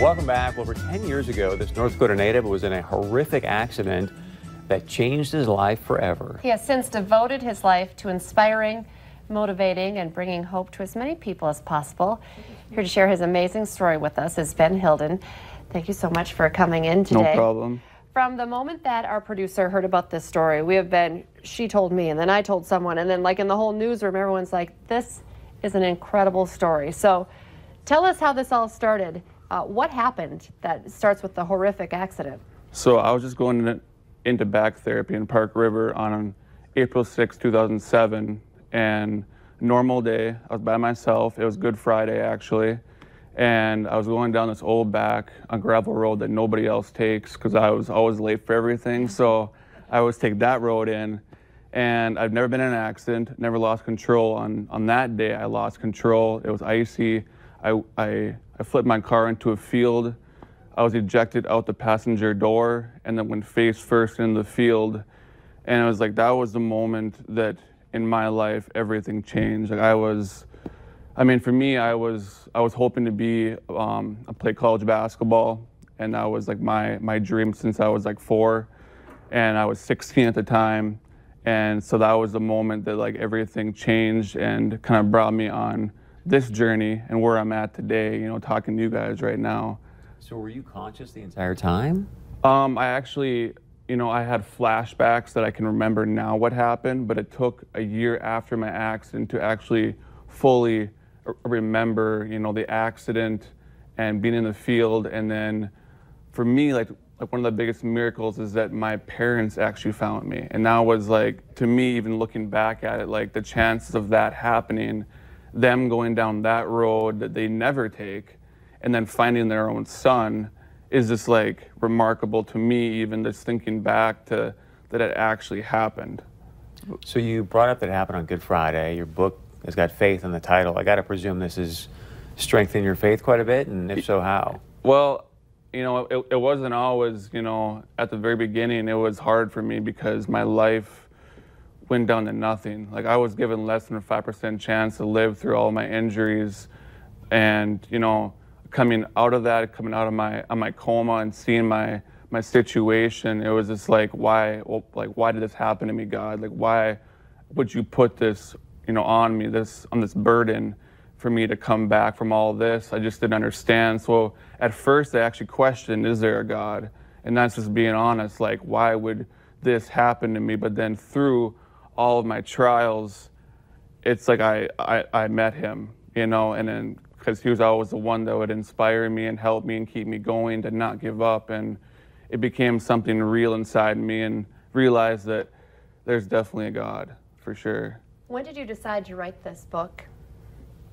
Welcome back. Over 10 years ago, this North Dakota native was in a horrific accident that changed his life forever. He has since devoted his life to inspiring, motivating, and bringing hope to as many people as possible. Here to share his amazing story with us is Ben Hilden. Thank you so much for coming in today. No problem. From the moment that our producer heard about this story, we have been, she told me, and then I told someone, and then like in the whole newsroom, everyone's like, this is an incredible story. So tell us how this all started. What happened that starts with the horrific accident? So I was just going into back therapy in Park River on April 6, 2007, and normal day. I was by myself. It was Good Friday, actually, and I was going down this old back on gravel road that nobody else takes because I was always late for everything. So I always take that road in, and I've never been in an accident, never lost control. On that day, I lost control. It was icy. I flipped my car into a field. I was ejected out the passenger door and then went face first in the field. And it was like, that was the moment that in my life, everything changed. Like for me, I was hoping to be, play college basketball. And that was like my dream since I was like 4. And I was 16 at the time. And so that was the moment that like everything changed and kind of brought me on this journey and where I'm at today, you know, talking to you guys right now. So were you conscious the entire time? I actually, you know, I had flashbacks that I can remember now what happened, but it took a year after my accident to actually fully remember, you know, the accident and being in the field. And then for me, like one of the biggest miracles is that my parents actually found me. And that was like, to me, even looking back at it, like the chances of that happening, them going down that road that they never take and then finding their own son is just like remarkable to me, even just thinking back to that it actually happened. So you brought up that it happened on Good Friday. Your book has got faith in the title. I got to presume this is strengthening your faith quite a bit, and if so, how? Well, you know, it wasn't always, you know, at the very beginning, it was hard for me because my life went down to nothing. Like I was given less than a 5% chance to live through all my injuries. And, you know, coming out of that, coming out of my coma and seeing my situation, it was just like, why did this happen to me, God? Like, why would you put this, you know, on me, on this burden for me to come back from all this? I just didn't understand. So at first I actually questioned, is there a God? And that's just being honest, like, why would this happen to me? But then through all of my trials, it's like I met him, you know, and then because he was always the one that would inspire me and help me and keep me going to not give up. And it became something real inside me and realized that there's definitely a God, for sure. When did you decide to write this book?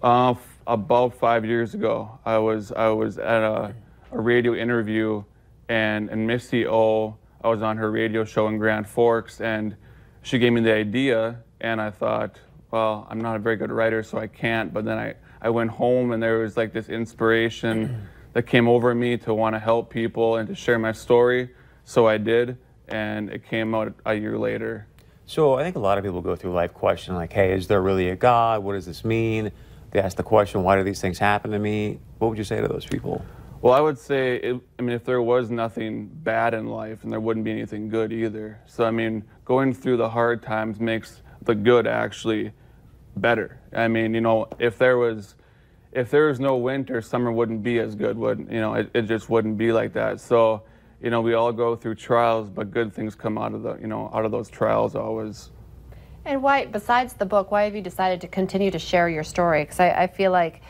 About 5 years ago. I was at a radio interview and Missy O, I was on her radio show in Grand Forks, and she gave me the idea, and I thought, well, I'm not a very good writer, so I can't. But then I went home, and there was like this inspiration that came over me to want to help people and to share my story. So I did, and it came out a year later. So I think a lot of people go through life questioning, like, hey, is there really a God? What does this mean? They ask the question, why do these things happen to me? What would you say to those people? Well, I would say, if there was nothing bad in life, and there wouldn't be anything good either. So, I mean, going through the hard times makes the good actually better. I mean, you know, if there was no winter, summer wouldn't be as good, it just wouldn't be like that. So, you know, we all go through trials, but good things come out of out of those trials always. And why, besides the book, why have you decided to continue to share your story? Because I feel like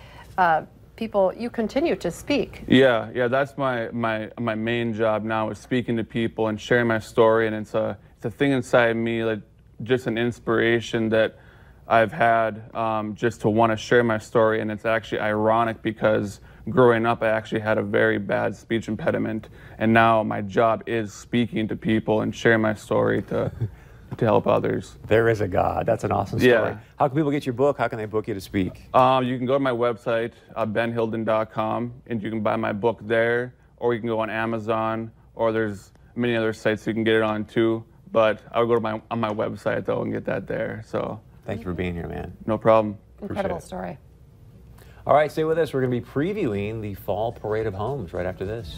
you continue to speak. Yeah, that's my main job now, is speaking to people and sharing my story. And it's a thing inside me, like just an inspiration that I've had just to want to share my story. And it's actually ironic because growing up, I actually had a very bad speech impediment, and now my job is speaking to people and sharing my story to help others. There is a God. That's an awesome story. Yeah. How can people get your book? How can they book you to speak? You can go to my website, benhilden.com, and you can buy my book there, or you can go on Amazon, or there's many other sites you can get it on too. But I would go to on my website though and get that there. So thank you for being here, man. No problem. Incredible story. All right, stay with us. We're going to be previewing the Fall Parade of Homes right after this.